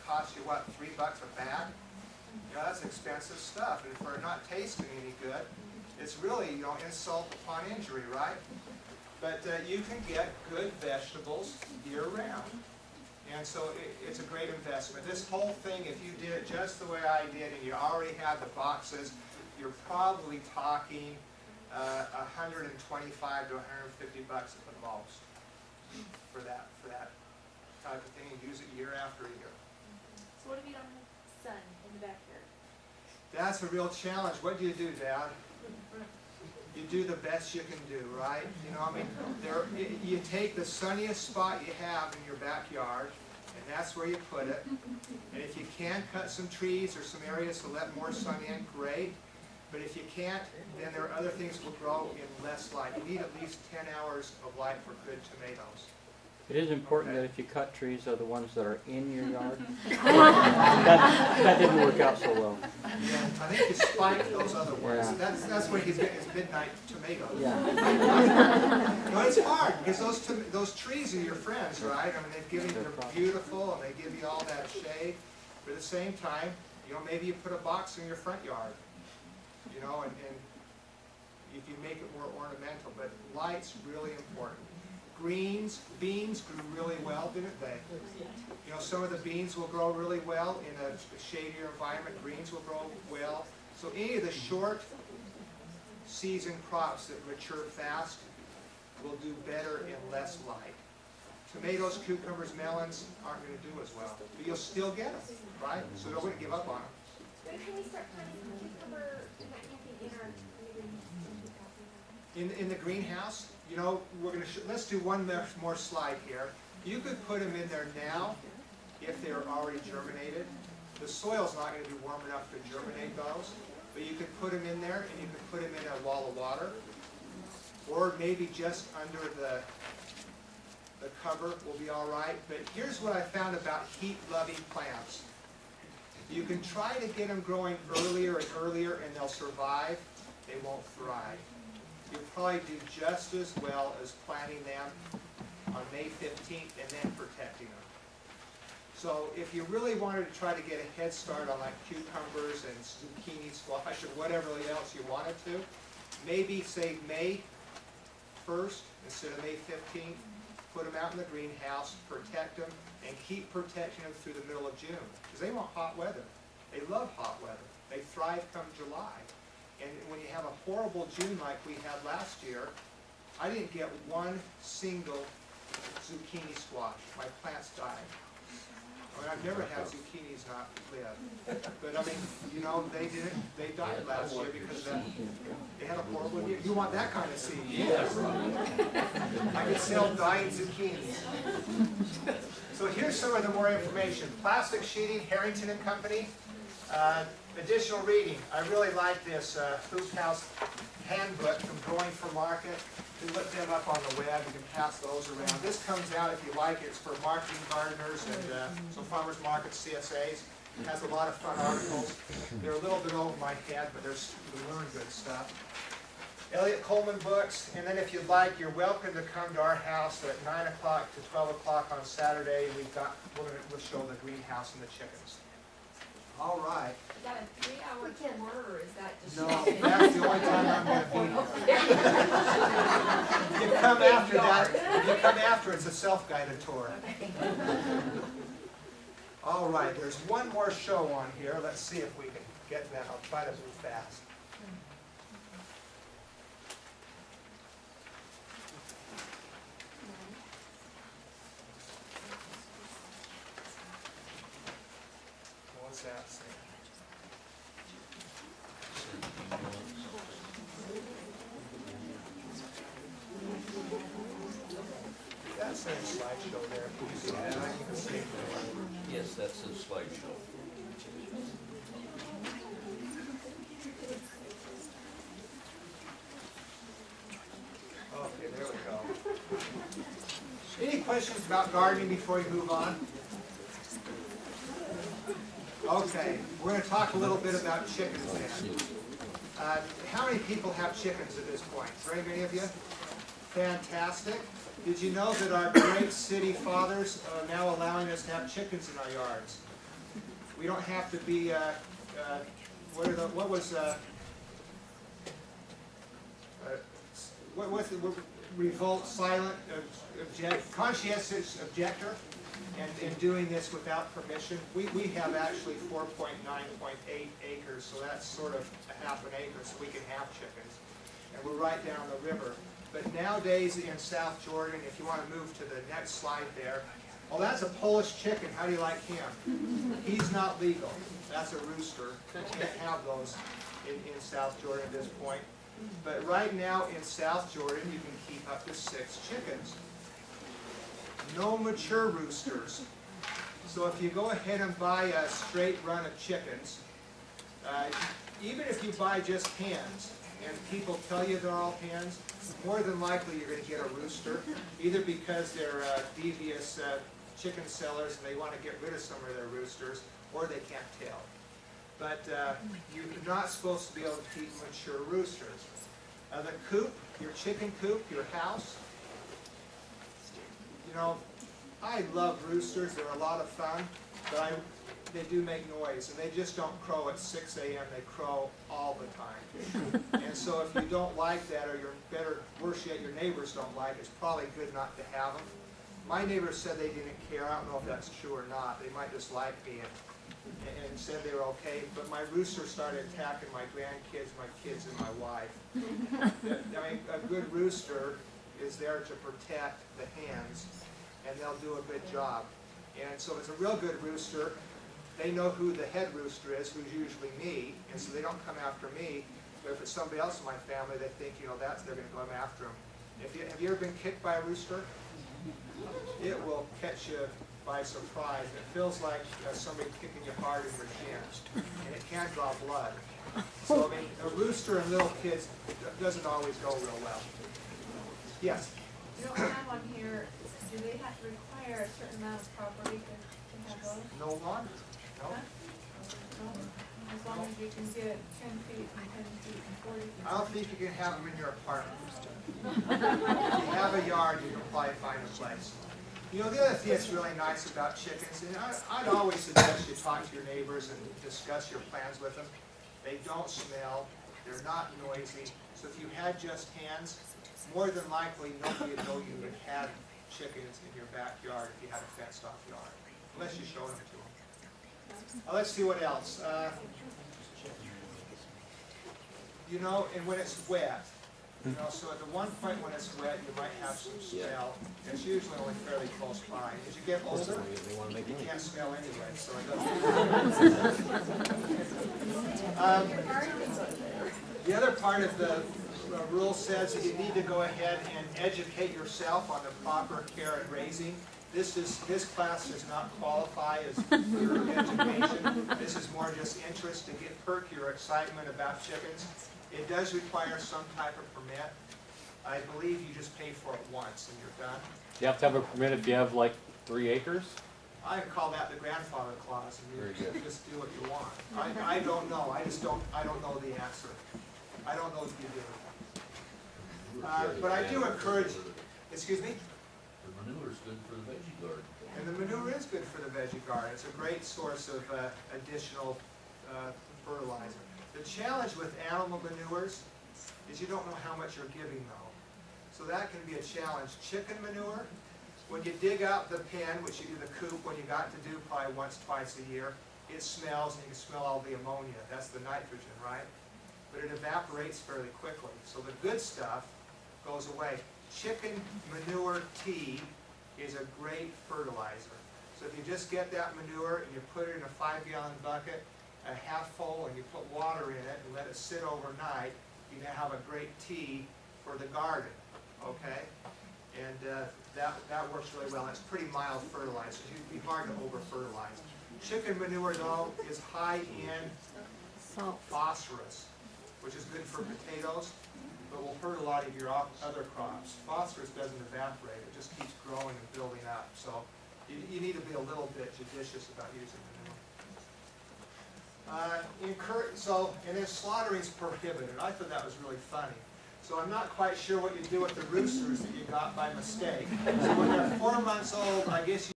costs you, what, $3 a bag? You know, that's expensive stuff. And for not tasting any good, it's really, you know, insult upon injury, right? But you can get good vegetables year-round. And so it's a great investment. This whole thing, if you did it just the way I did and you already had the boxes, you're probably talking $125 to $150 at the most for that type of thing, and use it year after year. So what if you don't have sun in the backyard? That's a real challenge. What do you do, Dad? You do the best you can do, right? You know, I mean, you take the sunniest spot you have in your backyard, and that's where you put it. And if you can, cut some trees or some areas to let more sun in, great. But if you can't, then there are other things that will grow in less light. You need at least 10 hours of light for good tomatoes. It is important that if you cut trees, they're the ones that are in your yard. that didn't work out so well. Yeah, I think you spike those other ones. Yeah. That's where he's getting his midnight tomatoes. Yeah. No, it's hard because those trees are your friends, right? I mean, they've given you, they're beautiful and they give you all that shade. But at the same time, you know, maybe you put a box in your front yard, you know, and if you make it more ornamental. But light's really important. Beans grew really well, didn't they? You know, some of the beans will grow really well in a shadier environment. Greens will grow well. So any of the short season crops that mature fast will do better in less light. Tomatoes, cucumbers, melons aren't going to do as well, but you'll still get them, right? So don't give up on them. When can we start planting cucumber in the greenhouse? You know, we're going to let's do one more slide here. You could put them in there now if they're already germinated. The soil's not going to be warm enough to germinate those, but you could put them in there, and you could put them in a wall of water, or maybe just under the cover will be all right. But here's what I found about heat-loving plants. You can try to get them growing earlier and earlier, and they'll survive. They won't thrive. You'll probably do just as well as planting them on May 15th and then protecting them. So if you really wanted to try to get a head start on like cucumbers and zucchini, squash, or whatever else you wanted to, maybe say May 1st instead of May 15th, put them out in the greenhouse, protect them, and keep protecting them through the middle of June. Because they want hot weather. They love hot weather. They thrive come July. And when you have a horrible June like we had last year, I didn't get one single zucchini squash. My plants died. I mean, I've never had zucchinis not live. But I mean, you know, they died last year because they had a horrible year. You want that kind of seed? Yes. I could sell dying zucchinis. So here's some of the more information. Plastic sheeting, Harrington and Company. Additional reading. I really like this Hoop House handbook from Growing for Market. We look them up on the web. You can pass those around. This comes out, if you like, it's for marketing gardeners and some farmers markets, CSAs. It has a lot of fun articles. They're a little bit over my head, but we learn good stuff. Elliott Coleman books, and then if you'd like, you're welcome to come to our house at 9 o'clock to 12 o'clock on Saturday. We'll show the greenhouse and the chickens. All right. Is that a 3-hour tour, or is that just... No, that's the only time I'm going to be here. If you come after that, if you come after, it's a self-guided tour. All right, there's one more show on here. Let's see if we can get that. I'll try to move fast. What's that say? That's a slideshow there. Can you see that? You can see it. Yes, that's a slideshow. Okay, there we go. Any questions about gardening before we move on? Okay, we're going to talk a little bit about chickens then. How many people have chickens at this point? Very many of you? Fantastic. Did you know that our great city fathers are now allowing us to have chickens in our yards? We don't have to be, what was the revolt, silent, conscientious objector, and in doing this without permission. We have actually 4.9.8 acres, so that's sort of a half an acre, so we can have chickens. And we're right down the river. But nowadays in South Jordan, if you want to move to the next slide there, well, that's a Polish chicken. How do you like him? He's not legal. That's a rooster. You can't have those in South Jordan at this point. But right now in South Jordan, you can keep up to 6 chickens. No mature roosters. So if you go ahead and buy a straight run of chickens, even if you buy just hens, and people tell you they're all hens, more than likely you're going to get a rooster, either because they're devious chicken sellers and they want to get rid of some of their roosters, or they can't tell. But you're not supposed to be able to keep mature roosters. The coop, your chicken coop, your house, you know, I love roosters. They're a lot of fun, but they do make noise, and they just don't crow at 6 a.m. They crow all the time. And so if you don't like that, or worse yet, your neighbors don't like it, it's probably good not to have them. My neighbors said they didn't care. I don't know if that's true or not. They might just like me and said they were okay. But my rooster started attacking my grandkids, my kids, and my wife. I mean, a good rooster is there to protect the hens, and they'll do a good job. And so if it's a real good rooster, they know who the head rooster is, who's usually me, and so they don't come after me. But if it's somebody else in my family, they think, you know, they're going to go after them. Have you ever been kicked by a rooster? It will catch you by surprise. It feels like somebody kicking you hard in your shins, and it can draw blood. So, I mean, a rooster and little kids doesn't always go real well. Yes? You don't have on here, do they have to require a certain amount of property to have those? No lawn? No. Huh? No? As long as you can get 10 feet and 10 feet and 40 feet. I don't think you can have them in your apartment. If you have a yard, you can probably find a place. You know, the other thing that's really nice about chickens, and I'd always suggest you talk to your neighbors and discuss your plans with them. They don't smell, they're not noisy, so if you had just hens, more than likely nobody would know you had chickens in your backyard if you had a fenced off yard, unless you showed them to them. Let's see what else. You know, and when it's wet, you know, so at the one point when it's wet, you might have some smell. It's usually only fairly close by. As you get older, you can't smell anyway, so it doesn't. The other part of the rule says that you need to go ahead and educate yourself on the proper care and raising. This class does not qualify as your education. This is more just interest to perk your excitement about chickens. It does require some type of permit. I believe you just pay for it once and you're done. You have to have a permit if you have like 3 acres? I call that the grandfather clause, and you just do what you want. I don't know. I don't know the answer. I don't know if you do. But I do encourage, excuse me? The manure is good for the veggie garden. And the manure is good for the veggie garden. It's a great source of additional fertilizer. The challenge with animal manures is you don't know how much you're giving though. So that can be a challenge. Chicken manure, when you dig out the pen, which you do the coop, when you got to do probably once, twice a year, it smells and you can smell all the ammonia. That's the nitrogen, right? But it evaporates fairly quickly. So the good stuff goes away. Chicken manure tea is a great fertilizer. So if you just get that manure and you put it in a 5-gallon bucket, a half full, and you put water in it and let it sit overnight, you now have a great tea for the garden, okay? And that works really well. It's pretty mild fertilizer. It'd be hard to over-fertilize. Chicken manure, though, is high in phosphorus, which is good for potatoes, but will hurt a lot of your other crops. Phosphorus doesn't evaporate. It just keeps growing and building up. So you need to be a little bit judicious about using manure. And then slaughtering is prohibited. I thought that was really funny. So I'm not quite sure what you do with the roosters that you got by mistake. So when they're 4 months old, I guess you